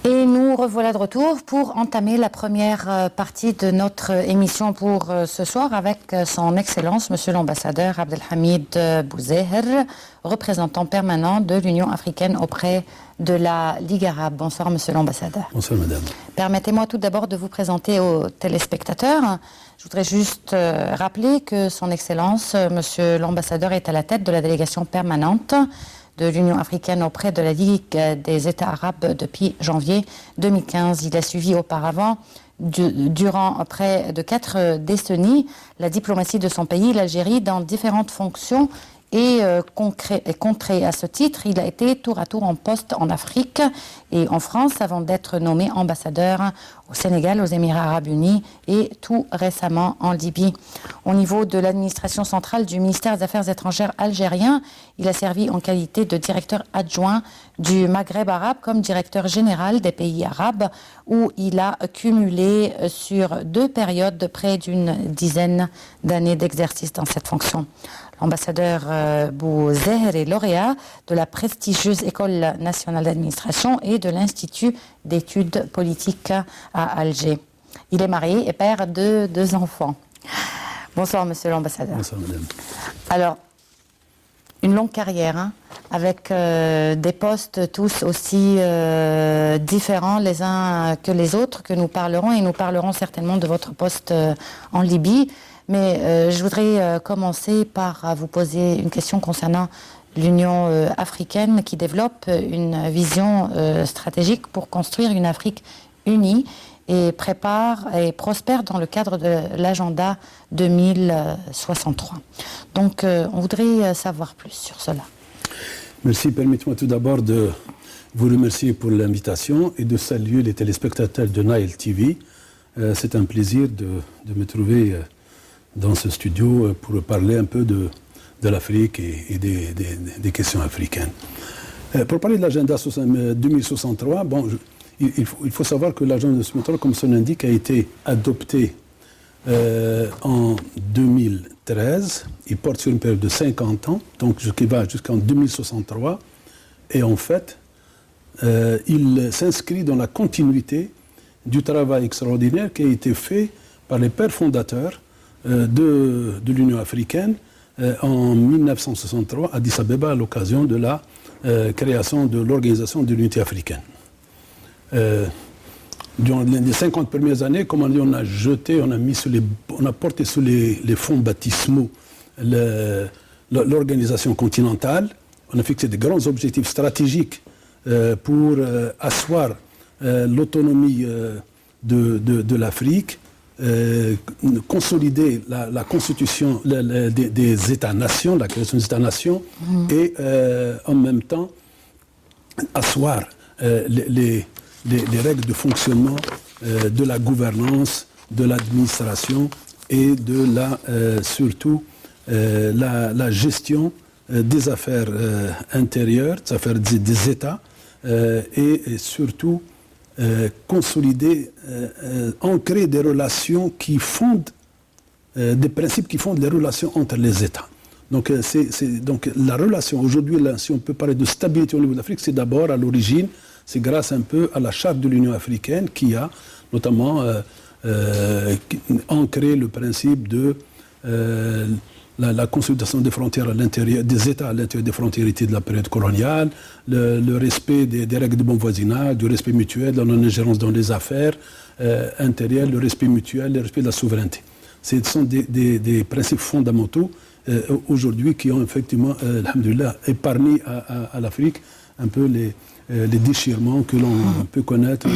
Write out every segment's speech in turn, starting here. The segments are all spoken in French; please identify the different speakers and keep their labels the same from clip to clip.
Speaker 1: Et nous revoilà de retour pour entamer la première partie de notre émission pour ce soir avec son Excellence, Monsieur l'Ambassadeur Abdelhamid Bouzeher, représentant permanent de l'Union africaine auprès de la Ligue arabe. Bonsoir Monsieur l'Ambassadeur.
Speaker 2: Bonsoir Madame.
Speaker 1: Permettez-moi tout d'abord de vous présenter aux téléspectateurs. Je voudrais juste rappeler que son Excellence, Monsieur l'Ambassadeur, est à la tête de la délégation permanente de l'Union africaine auprès de la Ligue des États arabes depuis janvier 2015. Il a suivi auparavant, durant près de 4 décennies, la diplomatie de son pays, l'Algérie, dans différentes fonctions et contrées. À ce titre, il a été tour à tour en poste en Afrique et en France avant d'être nommé ambassadeur au Sénégal, aux Émirats arabes unis et tout récemment en Libye. Au niveau de l'administration centrale du ministère des Affaires étrangères algérien, il a servi en qualité de directeur adjoint du Maghreb arabe comme directeur général des pays arabes où il a cumulé sur 2 périodes de près d'une dizaine d'années d'exercice dans cette fonction. L'ambassadeur Bouzeher est lauréat de la prestigieuse École nationale d'administration et de l'Institut d'études politiques à Alger. Il est marié et père de 2 enfants. Bonsoir Monsieur l'Ambassadeur.
Speaker 2: Bonsoir Madame.
Speaker 1: Alors, une longue carrière, avec des postes tous aussi différents les uns que les autres que nous parlerons, et nous parlerons certainement de votre poste en Libye. Mais je voudrais commencer par vous poser une question concernant l'Union africaine qui développe une vision stratégique pour construire une Afrique unie et prépare et prospère dans le cadre de l'agenda 2063. Donc on voudrait savoir plus sur cela.
Speaker 2: Merci. Permettez-moi tout d'abord de vous remercier pour l'invitation et de saluer les téléspectateurs de Nile TV. C'est un plaisir de me trouver dans ce studio pour parler un peu de l'Afrique et des questions africaines. Pour parler de l'agenda 2063, bon, il faut savoir que l'agenda 2063, comme son indique, a été adopté en 2013. Il porte sur une période de 50 ans, donc qui va jusqu'en 2063. Et en fait, il s'inscrit dans la continuité du travail extraordinaire qui a été fait par les pères fondateurs de l'Union africaine en 1963 à Addis Abeba à l'occasion de la création de l'Organisation de l'Unité africaine. Durant les 50 premières années, comme on dit, on a porté sous les fonds baptismaux l'organisation continentale. On a fixé des grands objectifs stratégiques pour asseoir l'autonomie de l'Afrique, consolider la constitution des États-nations, la création des États-nations, et en même temps asseoir les règles de fonctionnement de la gouvernance, de l'administration et de surtout la gestion des affaires intérieures, des affaires des États, et surtout consolider, ancrer des relations qui fondent, des principes qui fondent les relations entre les États. Donc, donc la relation, aujourd'hui, si on peut parler de stabilité au niveau de l'Afrique, c'est d'abord à l'origine, c'est grâce un peu à la charte de l'Union africaine qui a notamment ancré le principe de la consolidation des frontières à l'intérieur, des États à l'intérieur des frontières de la période coloniale, le respect des règles de bon voisinage, du respect mutuel, de la non-ingérence dans les affaires intérieures, le respect mutuel, le respect de la souveraineté. Ce sont des principes fondamentaux aujourd'hui qui ont effectivement, alhamdoulilah, épargné à l'Afrique un peu les déchirements que l'on peut connaître.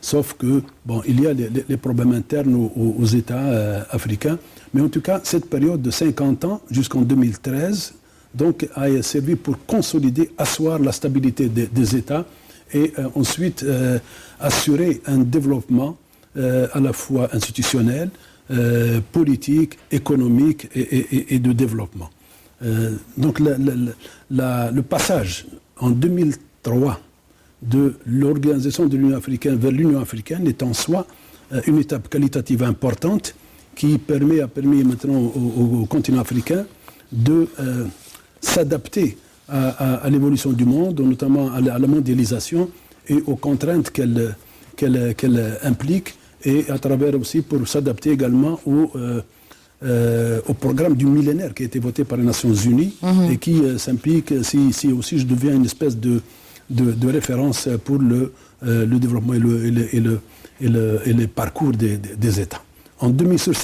Speaker 2: Sauf que, bon, il y a les problèmes internes aux États africains. Mais en tout cas, cette période de 50 ans jusqu'en 2013 donc, a servi pour consolider, asseoir la stabilité des États et ensuite assurer un développement à la fois institutionnel, politique, économique et de développement. Donc le passage en 2003 de l'Organisation de l'Union africaine vers l'Union africaine est en soi une étape qualitative importante qui a permis maintenant au continent africain de s'adapter à l'évolution du monde, notamment à la mondialisation, et aux contraintes qu'elle implique, et à travers aussi pour s'adapter également au programme du millénaire qui a été voté par les Nations Unies et qui s'implique, si aussi je deviens une espèce de référence pour le développement et le parcours des États. Sur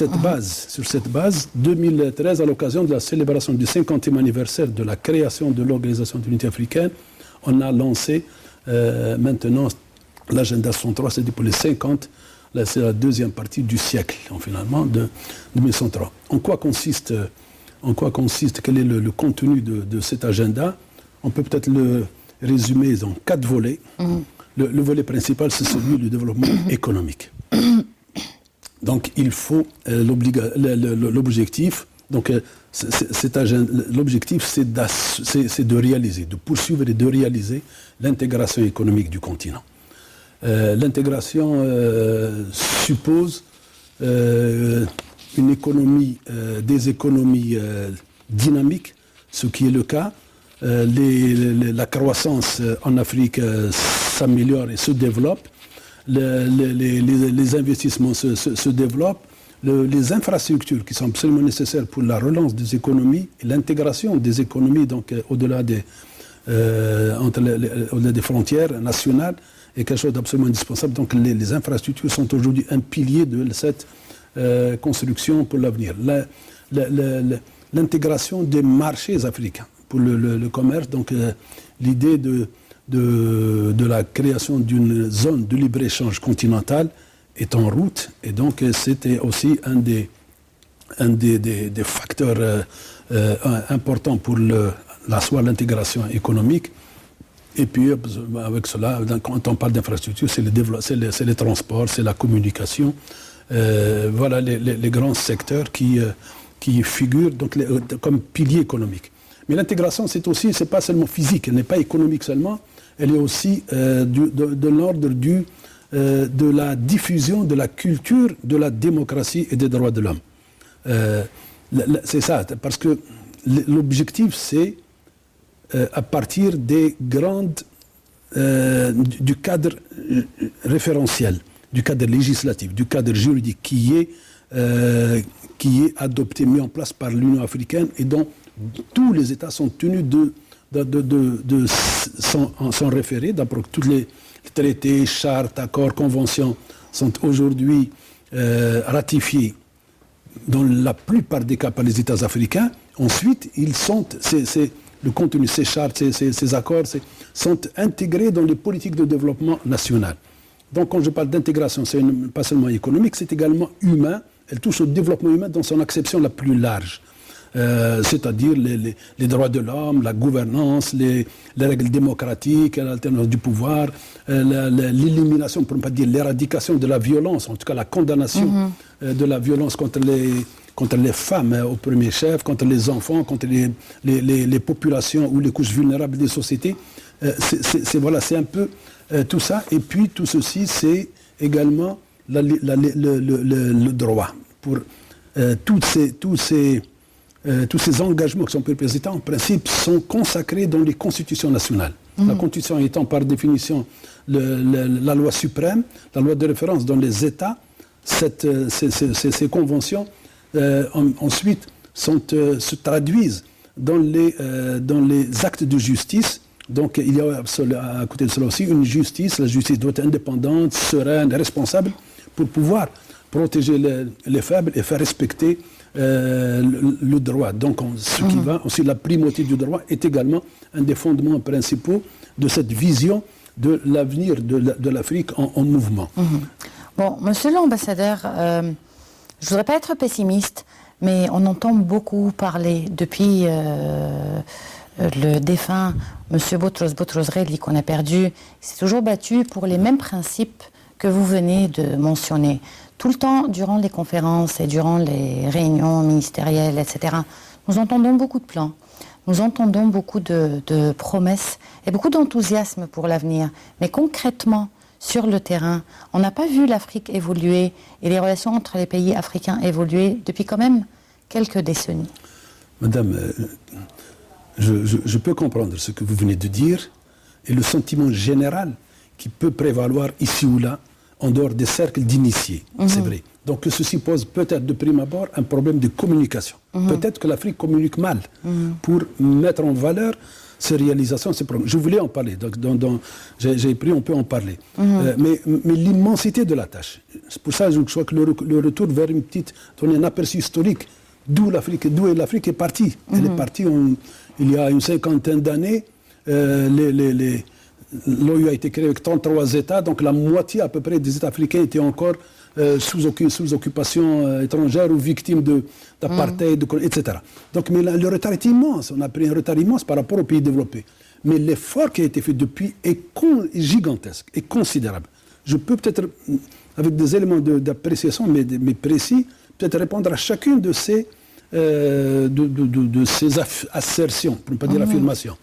Speaker 2: cette base, 2013, à l'occasion de la célébration du 50e anniversaire de la création de l'Organisation de l'Unité africaine, on a lancé maintenant l'agenda 103, c'est-à-dire pour les 50. Là, c'est la deuxième partie du siècle, finalement, de 1903. En quoi consiste, quel est le contenu de cet agenda? On peut peut-être le résumer dans 4 volets. Le volet principal, c'est celui du développement économique. Donc, il faut l'objectif. Donc, l'objectif, c'est de réaliser, de poursuivre et de réaliser l'intégration économique du continent. L'intégration suppose une économie, des économies dynamiques, ce qui est le cas. La croissance en Afrique s'améliore et se développe. Les investissements se développent. Les infrastructures qui sont absolument nécessaires pour la relance des économies et l'intégration des économies, donc au-delà des frontières nationales, est quelque chose d'absolument indispensable. Donc les infrastructures sont aujourd'hui un pilier de cette construction pour l'avenir. L'intégration des marchés africains pour le commerce, donc l'idée de la création d'une zone de libre-échange continentale est en route, et donc c'était aussi un des facteurs importants pour soit l'intégration économique. Et puis, avec cela, quand on parle d'infrastructure, c'est les transports, c'est la communication. Voilà les grands secteurs qui figurent donc, comme piliers économiques. Mais l'intégration, c'est pas seulement physique, elle n'est pas économique seulement, elle est aussi de l'ordre de la diffusion de la culture, de la démocratie et des droits de l'homme. C'est ça, parce que l'objectif, c'est à partir des du cadre référentiel, du cadre législatif, du cadre juridique qui est adopté, mis en place par l'Union africaine et dont tous les États sont tenus de s'en référer. D'après tous les traités, chartes, accords, conventions sont aujourd'hui ratifiés dans la plupart des cas par les États africains. Ensuite, le contenu, ces chartes, ces accords sont intégrés dans les politiques de développement national. Donc quand je parle d'intégration, c'est pas seulement économique, c'est également humain. Elle touche au développement humain dans son acception la plus large. C'est-à-dire les droits de l'homme, la gouvernance, les règles démocratiques, l'alternance du pouvoir, l'élimination, pour ne pas dire l'éradication de la violence, en tout cas la condamnation de la violence contre les femmes au premier chef, contre les enfants, contre les populations ou les couches vulnérables des sociétés. C'est un peu tout ça. Et puis tout ceci, c'est également le droit. Pour tous ces engagements qui sont présentés, en principe, sont consacrés dans les constitutions nationales. La constitution étant par définition la loi suprême, la loi de référence dans les États, ces conventions ensuite se traduisent dans les actes de justice. Donc il y a à côté de cela aussi une justice. La justice doit être indépendante, sereine, responsable pour pouvoir protéger les faibles et faire respecter le droit. Donc ce qui va aussi, la primauté du droit est également un des fondements principaux de cette vision de l'avenir de l'Afrique en mouvement.
Speaker 1: Bon, monsieur l'ambassadeur, je ne voudrais pas être pessimiste, mais on entend beaucoup parler depuis le défunt monsieur Boutros Ghali qu'on a perdu. Il s'est toujours battu pour les mêmes principes que vous venez de mentionner. Tout le temps, durant les conférences et durant les réunions ministérielles, etc., nous entendons beaucoup de plans, nous entendons beaucoup de promesses et beaucoup d'enthousiasme pour l'avenir. Mais concrètement, sur le terrain, on n'a pas vu l'Afrique évoluer et les relations entre les pays africains évoluer depuis quand même quelques décennies.
Speaker 2: Madame, je peux comprendre ce que vous venez de dire et le sentiment général qui peut prévaloir ici ou là, en dehors des cercles d'initiés, c'est vrai. Donc ceci pose peut-être de prime abord un problème de communication. Peut-être que l'Afrique communique mal pour mettre en valeur ces réalisations, ces problèmes. Je voulais en parler, donc j'ai pris, on peut en parler. Mais l'immensité de la tâche, c'est pour ça que je crois que le retour vers un aperçu historique d'où l'Afrique est partie. Elle est partie il y a une cinquantaine d'années. L'OU a été créée avec 33 États, donc la moitié à peu près des États africains étaient encore sous occupation étrangère ou victimes d'apartheid, etc. Donc, mais le retard est immense. On a pris un retard immense par rapport aux pays développés. Mais l'effort qui a été fait depuis est gigantesque et considérable. Je peux peut-être, avec des éléments d'appréciation, mais précis, peut-être répondre à chacune de ces assertions, pour ne pas dire affirmations.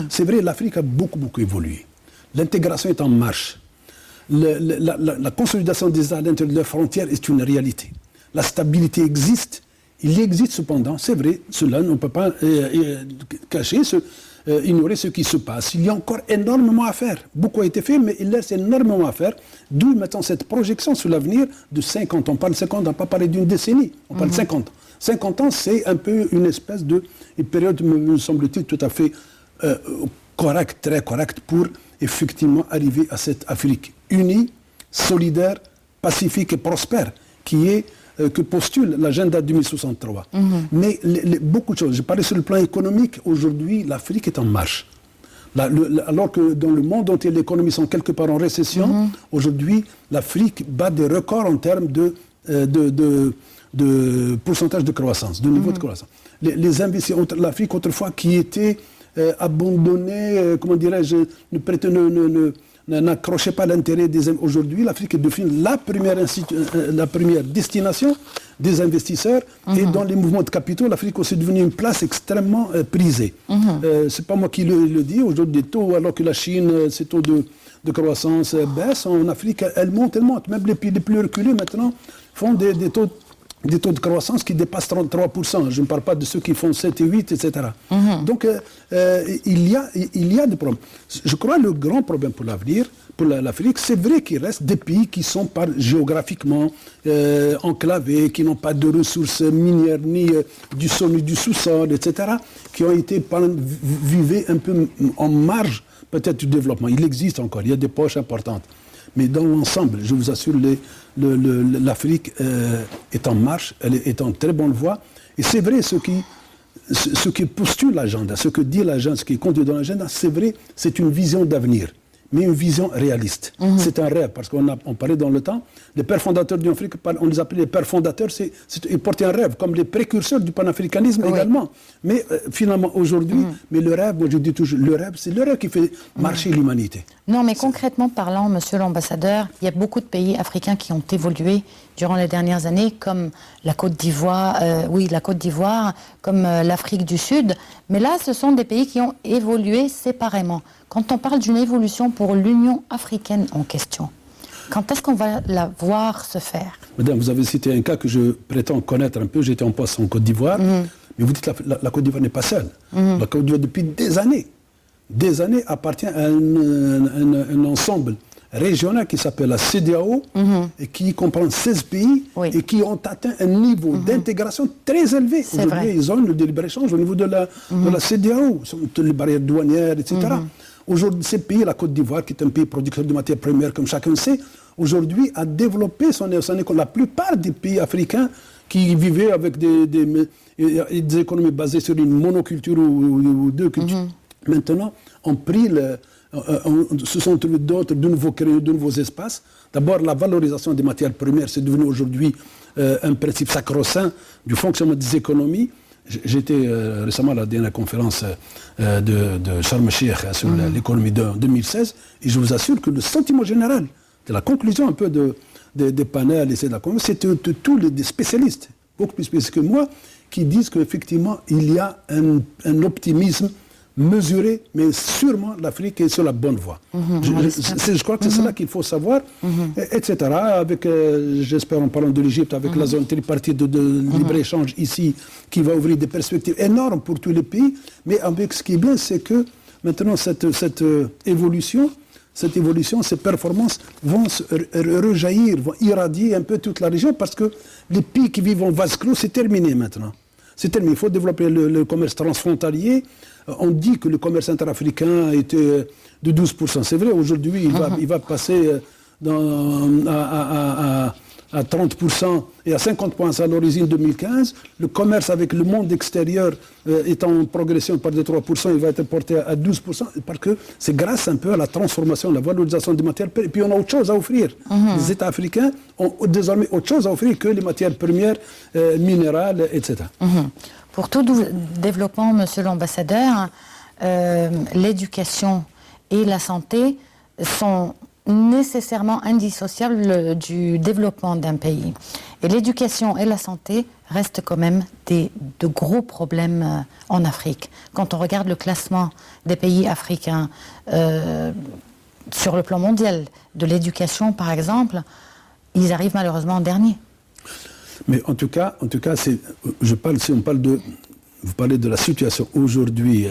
Speaker 2: C'est vrai, l'Afrique a beaucoup évolué. L'intégration est en marche. La consolidation des États à l'intérieur de leurs frontières est une réalité. La stabilité existe. Il existe cependant, c'est vrai, cela, on ne peut pas cacher, ignorer ce qui se passe. Il y a encore énormément à faire. Beaucoup a été fait, mais il reste énormément à faire. D'où maintenant cette projection sur l'avenir de 50 ans. On parle de 50 ans, on n'a pas parlé d'une décennie, on parle de 50 ans. 50 ans, c'est un peu une espèce de période, me semble-t-il, tout à fait correcte, très correcte, pour effectivement arriver à cette Afrique unie, solidaire, pacifique et prospère, que postule l'agenda 2063. Mais beaucoup de choses. Je parlais sur le plan économique. Aujourd'hui, l'Afrique est en marche. Alors que dans le monde entier, les économies sont quelque part en récession, aujourd'hui, l'Afrique bat des records en termes de pourcentage de croissance, de niveau de croissance. Les investissements, l'Afrique autrefois qui était abandonnée, comment dirais-je, n'accrochait pas l'intérêt des investisseurs. Aujourd'hui, l'Afrique est devenue la première destination des investisseurs et dans les mouvements de capitaux, l'Afrique est devenue une place extrêmement prisée. C'est pas moi qui le dis. Aujourd'hui, des taux, alors que la Chine, ses taux de croissance baissent, en Afrique, elles montent. Même les pays les plus reculés maintenant font des taux de croissance qui dépassent 33%. Je ne parle pas de ceux qui font 7 et 8, etc. Donc, il y a des problèmes. Je crois que le grand problème pour l'avenir, pour l'Afrique, c'est vrai qu'il reste des pays qui sont géographiquement enclavés, qui n'ont pas de ressources minières, ni du sol, ni du sous-sol, etc., qui ont été vivés un peu en marge, peut-être, du développement. Il existe encore, il y a des poches importantes. Mais dans l'ensemble, je vous assure, l'Afrique est en marche, elle est en très bonne voie. Et c'est vrai, ce qui postule l'agenda, ce que dit l'agenda, ce qui est contenu dans l'agenda, c'est vrai, c'est une vision d'avenir, mais une vision réaliste. C'est un rêve, parce qu'on parlait dans le temps, les pères fondateurs de l'Afrique, on les appelait les pères fondateurs, ils portaient un rêve, comme les précurseurs du panafricanisme également. Mais finalement, aujourd'hui, mais le rêve, moi je dis toujours, le rêve, c'est le rêve qui fait marcher l'humanité.
Speaker 1: Non, mais concrètement parlant, monsieur l'ambassadeur, il y a beaucoup de pays africains qui ont évolué durant les dernières années, comme la Côte d'Ivoire, comme l'Afrique du Sud. Mais là, ce sont des pays qui ont évolué séparément. Quand on parle d'une évolution pour l'Union africaine en question, quand est-ce qu'on va la voir se faire?
Speaker 2: Madame, vous avez cité un cas que je prétends connaître un peu. J'étais en poste en Côte d'Ivoire. Mais vous dites que la Côte d'Ivoire n'est pas seule. La Côte d'Ivoire, depuis des années, appartient à un ensemble régional qui s'appelle la CEDEAO et qui comprend 16 pays et qui ont atteint un niveau d'intégration très élevé. Aujourd'hui, ils ont le libre-échange au niveau de la CEDEAO, toutes les barrières douanières, etc. Aujourd'hui, ces pays, la Côte d'Ivoire, qui est un pays producteur de matières premières, comme chacun sait, aujourd'hui a développé son économie. La plupart des pays africains qui vivaient avec des économies basées sur une monoculture ou deux cultures, maintenant ont pris se sont trouvés de nouveaux espaces. D'abord, la valorisation des matières premières, c'est devenu aujourd'hui un principe sacro-saint du fonctionnement des économies. J'étais récemment à la dernière conférence de Sharm el-Sheikh sur l'économie de 2016, et je vous assure que le sentiment général de la conclusion un peu des panels, c'est tous les spécialistes, beaucoup plus spécialistes que moi, qui disent qu'effectivement, il y a un optimisme mesuré, mais sûrement l'Afrique est sur la bonne voie. Je crois que c'est cela qu'il faut savoir, etc. Avec, j'espère en parlant de l'Égypte, avec la zone tripartite de libre-échange ici, qui va ouvrir des perspectives énormes pour tous les pays. Mais avec ce qui est bien, c'est que maintenant, cette évolution cette évolution, ces performances vont rejaillir, vont irradier un peu toute la région parce que les pays qui vivent en vase clos, c'est terminé maintenant. C'est terminé. Il faut développer le commerce transfrontalier. On dit que le commerce interafricain était de 12%. C'est vrai, aujourd'hui, il va passer à 30% et à 50% à l'origine 2015. Le commerce avec le monde extérieur est en progression par de 3%, il va être porté à 12%, parce que c'est grâce un peu à la transformation, à la valorisation des matières premières. Et puis on a autre chose à offrir. Les États africains ont désormais autre chose à offrir que les matières premières minérales, etc.
Speaker 1: Pour tout développement, monsieur l'ambassadeur, l'éducation et la santé sont nécessairement indissociables du développement d'un pays. Et l'éducation et la santé restent quand même de gros problèmes en Afrique. Quand on regarde le classement des pays africains sur le plan mondial, de l'éducation par exemple, ils arrivent malheureusement en dernier.
Speaker 2: Mais en tout cas, si on parle vous parlez de la situation aujourd'hui.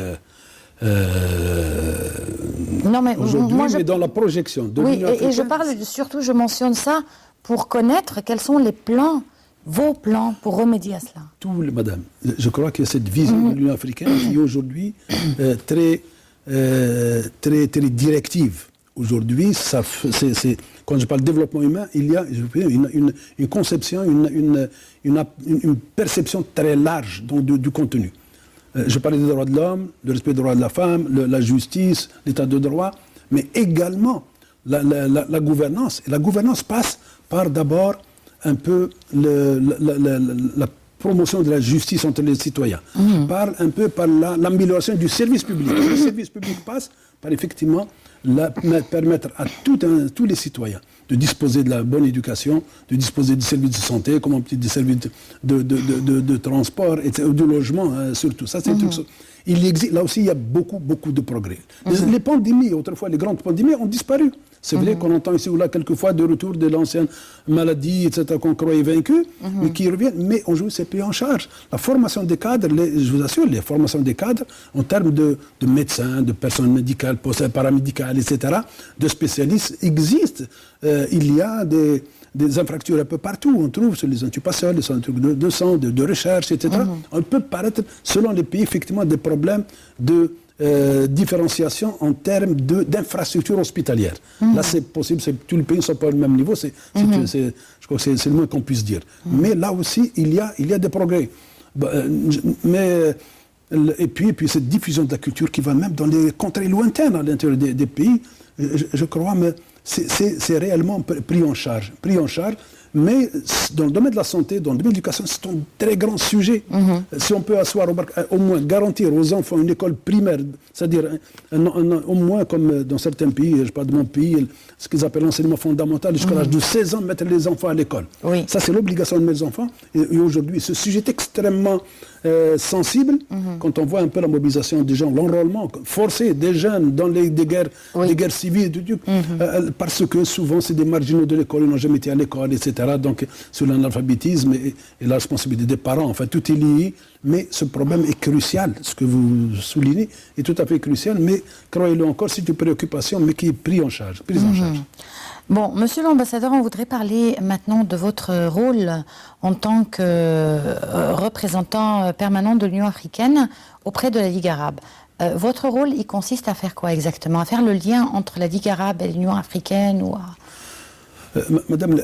Speaker 1: Non, mais
Speaker 2: mais dans la projection de l'Union africaine.
Speaker 1: Et je parle surtout, je mentionne ça pour connaître quels sont les plans, vos plans pour remédier à cela.
Speaker 2: Madame, je crois que cette vision de l'Union africaine qui est aujourd'hui très directive. Aujourd'hui, quand je parle de développement humain, il y a une conception, une perception très large donc, du contenu. Je parlais des droits de l'homme, le respect des droits de la femme, la justice, l'état de droit, mais également la gouvernance. Et la gouvernance passe par d'abord un peu la promotion de la justice entre les citoyens, par l'amélioration du service public. Le service public passe par effectivement permettre à tous les citoyens de disposer de la bonne éducation, de disposer de services de santé, comme des services de transport, de logement, surtout. Ça, c'est là aussi, il y a beaucoup de progrès. Les pandémies, autrefois, les grandes pandémies ont disparu. C'est vrai qu'on entend ici ou là quelquefois de retour de l'ancienne maladie, etc., qu'on croyait vaincues, mais qui reviennent. Mais aujourd'hui, c'est pris en charge. La formation des cadres, je vous assure, les formations des cadres, en termes de médecins, de personnel médical, paramédical, etc., de spécialistes, existent. Il y a des infrastructures un peu partout. On trouve sur les intubations, les centres de sang, de recherche, etc. On peut paraître, selon les pays, effectivement, des problèmes de différenciation en termes d'infrastructures hospitalières. Là, c'est possible, tous les pays ne sont pas au même niveau, je crois que c'est le moins qu'on puisse dire. Mais là aussi, il y a des progrès. Et puis cette diffusion de la culture qui va même dans les contrées lointaines à l'intérieur des pays, je crois, mais c'est réellement pris en charge. Mais dans le domaine de la santé, dans le domaine de l'éducation, c'est un très grand sujet. Si on peut au moins garantir aux enfants une école primaire, c'est-à-dire au moins comme dans certains pays, je parle de mon pays, ce qu'ils appellent l'enseignement fondamental, jusqu'à l'âge de 16 ans, mettre les enfants à l'école. Oui. Ça, c'est l'obligation de mes enfants. Et aujourd'hui, ce sujet est extrêmement sensible quand on voit un peu la mobilisation des gens, l'enrôlement forcé des jeunes dans des guerres civiles, parce que souvent, c'est des marginaux de l'école, ils n'ont jamais été à l'école, etc. Donc, sur l'analphabétisme et la responsabilité des parents, enfin, tout est lié, mais ce problème est crucial. Ce que vous soulignez est tout à fait crucial, mais croyez-le encore, c'est une préoccupation, mais qui est prise en charge.
Speaker 1: Bon, monsieur l'ambassadeur, on voudrait parler maintenant de votre rôle en tant que représentant permanent de l'Union africaine auprès de la Ligue arabe. Votre rôle, il consiste à faire quoi exactement? À faire le lien entre la Ligue arabe et l'Union africaine ou
Speaker 2: Madame,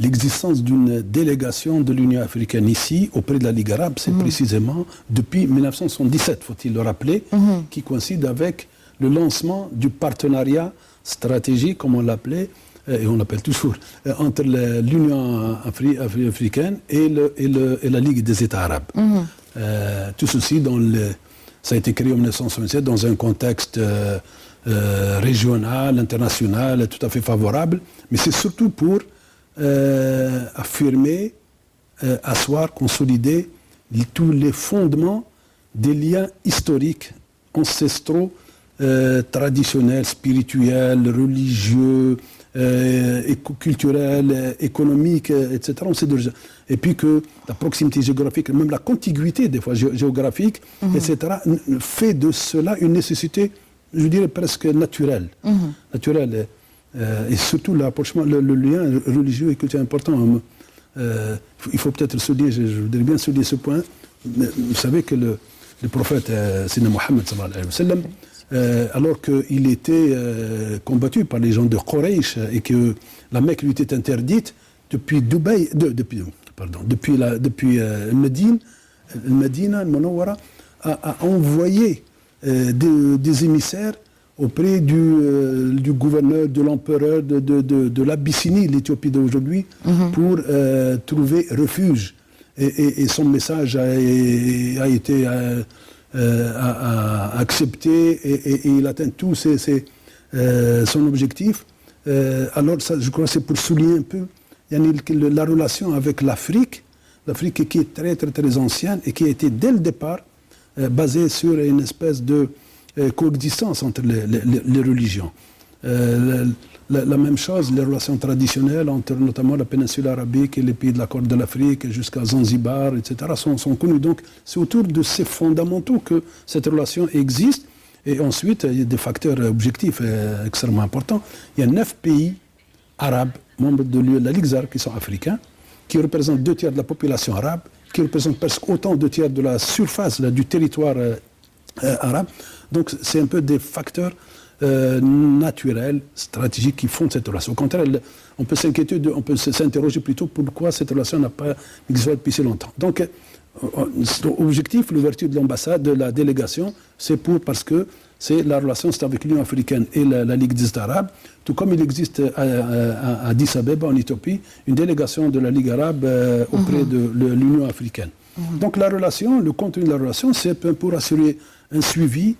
Speaker 2: l'existence d'une délégation de l'Union africaine ici, auprès de la Ligue arabe, c'est précisément depuis 1977, faut-il le rappeler, qui coïncide avec le lancement du partenariat stratégique, comme on l'appelait, et on l'appelle toujours, entre l'Union africaine et la Ligue des États arabes. Tout ceci, ça a été créé en 1967 dans un contexte régional, international, tout à fait favorable, mais c'est surtout pour affirmer, asseoir, consolider tous les fondements des liens historiques, ancestraux, traditionnels, spirituels, religieux, culturels, économiques, etc. On sait déjà. Et puis que la proximité géographique, même la contiguïté des fois géographique, etc., fait de cela une nécessité je dirais presque naturel. Naturel. Et surtout l'approchement, le lien religieux et culturel important. Il faut peut-être souligner, je voudrais bien souligner ce point. Vous savez que le prophète Sina Mohammed, sallallahu alayhi wa sallam, alors qu'il était combattu par les gens de Quraysh et que la Mecque lui était interdite, depuis Médine, Medina, Munawwara, a envoyé des émissaires auprès du gouverneur, de l'empereur de l'Abyssinie, l'Éthiopie d'aujourd'hui, pour trouver refuge. Et son message a été accepté et il atteint tout son objectif. Alors, ça, je crois que c'est pour souligner un peu la relation avec l'Afrique qui est très, très, très ancienne et qui a été dès le départ basée sur une espèce de coexistence entre les religions. La même chose, les relations traditionnelles entre notamment la péninsule arabique et les pays de la Corne de l'Afrique jusqu'à Zanzibar, etc., sont connues. Donc c'est autour de ces fondamentaux que cette relation existe. Et ensuite, il y a des facteurs objectifs extrêmement importants. Il y a 9 pays arabes, membres de la Ligue arabe, qui sont africains, qui représentent 2/3 de la population arabe, qui représentent presque autant 2/3 de la surface du territoire arabe. Donc c'est un peu des facteurs naturels, stratégiques qui font cette relation. Au contraire, on peut s'interroger plutôt pourquoi cette relation n'a pas existé depuis si longtemps. Donc, objectif, l'ouverture de l'ambassade, de la délégation, parce que c'est la relation avec l'Union africaine et la Ligue des États arabes, tout comme il existe à Addis Abeba, en Éthiopie, une délégation de la Ligue arabe auprès de l'Union africaine. Donc la relation, le contenu de la relation, c'est pour assurer un suivi,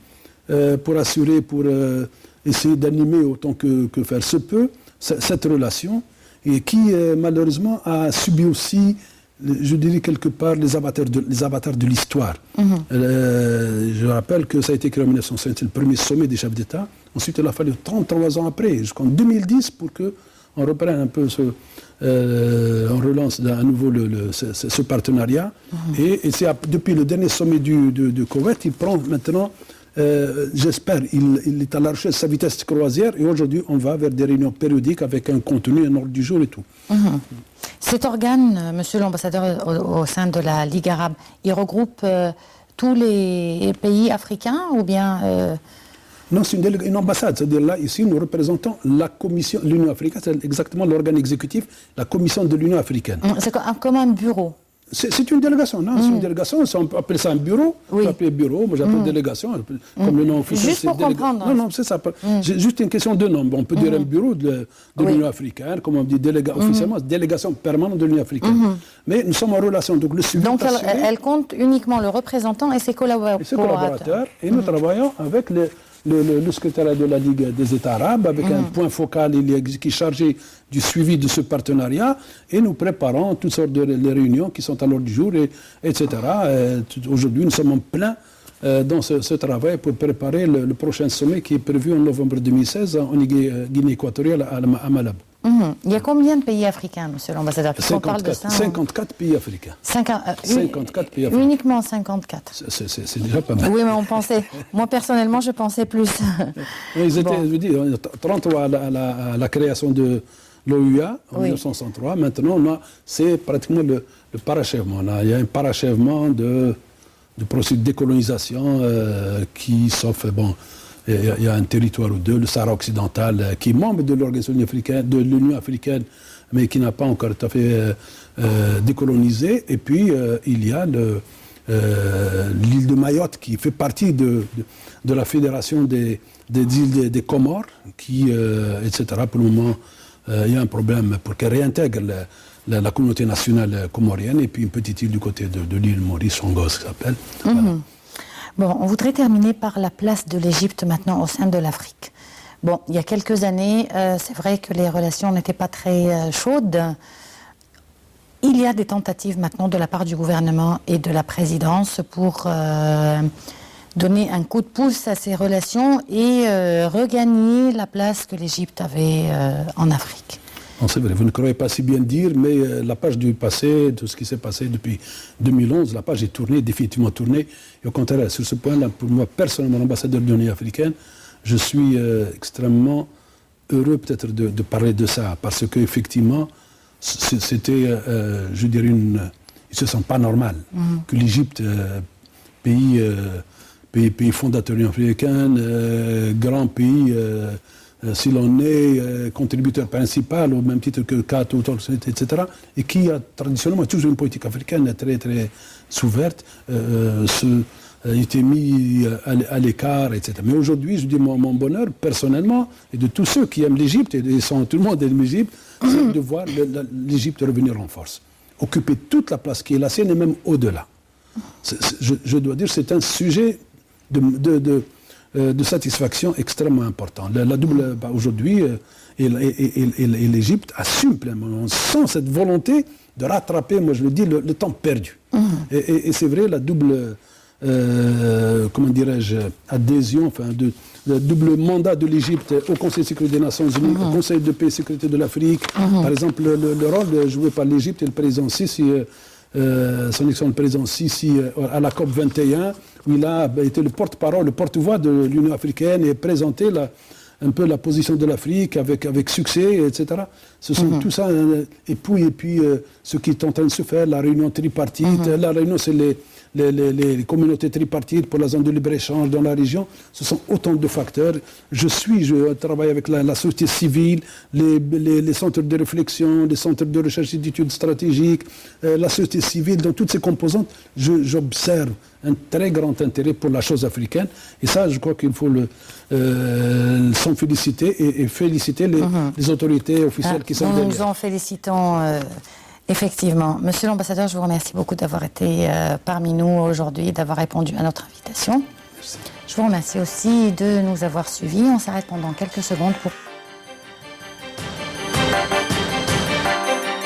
Speaker 2: pour essayer d'animer autant que faire se peut cette relation, et qui malheureusement a subi aussi, je dirais quelque part, les avatars de l'histoire. Je rappelle que ça a été créé en 1905, c'est le premier sommet des chefs d'État. Ensuite, il a fallu 33 ans après, jusqu'en 2010, pour qu'on reprenne un peu on relance à nouveau ce partenariat. Et c'est depuis le dernier sommet de Koweït, il prend maintenant, j'espère, il est à la recherche de sa vitesse de croisière, et aujourd'hui, on va vers des réunions périodiques avec un contenu, un ordre du jour et tout.
Speaker 1: Cet organe, monsieur l'ambassadeur, au sein de la Ligue arabe, il regroupe tous les pays africains ou bien
Speaker 2: Non, c'est une ambassade. C'est-à-dire là, ici, nous représentons la commission, l'Union africaine, c'est exactement l'organe exécutif, la commission de l'Union africaine.
Speaker 1: C'est comme un bureau.
Speaker 2: C'est une délégation, non? C'est une délégation, on peut appeler ça un bureau. Oui. On peut appeler bureau, moi j'appelle délégation, comme le nom officiel.
Speaker 1: Juste pour comprendre.
Speaker 2: Non, c'est ça. Juste une question de nom. On peut dire un bureau de l'Union africaine, comme on dit officiellement, délégation permanente de l'Union africaine. Mais nous sommes en relation, donc le suivi.
Speaker 1: Donc elle compte uniquement le représentant et ses collaborateurs.
Speaker 2: Et nous travaillons avec le secrétariat de la Ligue des États arabes, avec un point focal qui est chargé du suivi de ce partenariat, et nous préparons toutes sortes de réunions qui sont à l'ordre du jour, etc. Aujourd'hui, nous sommes en plein dans ce travail pour préparer le prochain sommet qui est prévu en novembre 2016 en Guinée équatoriale à Malabo.
Speaker 1: Il y a combien de pays africains, monsieur l'ambassadeur?
Speaker 2: 54 pays africains. 54 pays africains.
Speaker 1: Uniquement 54.
Speaker 2: C'est déjà pas mal.
Speaker 1: Oui, mais on pensait. Moi, personnellement, je pensais plus.
Speaker 2: Ils étaient, je dis, 33 à la création de l'OUA en 1963. Maintenant, c'est pratiquement le parachèvement. Il y a un parachèvement de processus de décolonisation qui, sauf, il y a un territoire ou deux, le Sahara occidental, qui est membre de l'organisation africaine, de l'Union africaine, mais qui n'a pas encore tout à fait décolonisé. Et puis, il y a l'île de Mayotte, qui fait partie de la fédération des îles des Comores, etc. Pour le moment, il y a un problème pour qu'elle réintègre la communauté nationale comorienne, et puis une petite île du côté de l'île Maurice, Chongos, ça s'appelle. Voilà.
Speaker 1: Bon, on voudrait terminer par la place de l'Égypte maintenant au sein de l'Afrique. Bon, il y a quelques années, c'est vrai que les relations n'étaient pas très chaudes. Il y a des tentatives maintenant de la part du gouvernement et de la présidence pour donner un coup de pouce à ces relations et regagner la place que l'Égypte avait en Afrique.
Speaker 2: Non, c'est vrai, vous ne croyez pas si bien dire, mais la page du passé, de ce qui s'est passé depuis 2011, la page est tournée, définitivement tournée. Et au contraire, sur ce point-là, pour moi, personnellement, l'ambassadeur de l'Union africaine, je suis extrêmement heureux peut-être de parler de ça, parce qu'effectivement, c'était, je dirais, il ne se sent pas normal que l'Égypte, pays fondateur africain, grand pays, si l'on est contributeur principal au même titre que CAT, etc., et qui a traditionnellement toujours une politique africaine très très ouverte, été mis à l'écart, etc. Mais aujourd'hui, je dis mon bonheur personnellement, et de tous ceux qui aiment l'Égypte, et tout le monde aime l'Égypte, c'est de voir l'Égypte revenir en force, occuper toute la place qui est la sienne et même au-delà. Je dois dire, c'est un sujet de satisfaction extrêmement important. Aujourd'hui, et l'Égypte assume pleinement. On sent cette volonté de rattraper, moi je le dis, le temps perdu. Et c'est vrai, la double, comment dirais-je, adhésion, enfin, le double mandat de l'Égypte au Conseil de sécurité des Nations Unies, au Conseil de paix et sécurité de l'Afrique. Par exemple, le rôle joué par l'Égypte et le président Sisi, son excellent président Sisi à la COP 21, où il a été le porte-parole, le porte-voix de l'Union africaine et présenté un peu la position de l'Afrique avec succès, etc. Ce sont tout ça. Et puis ce qui est en train de se faire, la réunion tripartite. La réunion, c'est les communautés tripartites pour la zone de libre-échange dans la région. Ce sont autant de facteurs. Je travaille avec la société civile, les centres de réflexion, les centres de recherche et d'études stratégiques, la société civile, dans toutes ces composantes, j'observe un très grand intérêt pour la chose africaine. Et ça, je crois qu'il faut s'en féliciter et féliciter les autorités officielles qui sont derrière.
Speaker 1: Nous en félicitons effectivement. Monsieur l'ambassadeur, je vous remercie beaucoup d'avoir été parmi nous aujourd'hui, d'avoir répondu à notre invitation.
Speaker 2: Merci.
Speaker 1: Je vous remercie aussi de nous avoir suivis. On s'arrête pendant quelques secondes pour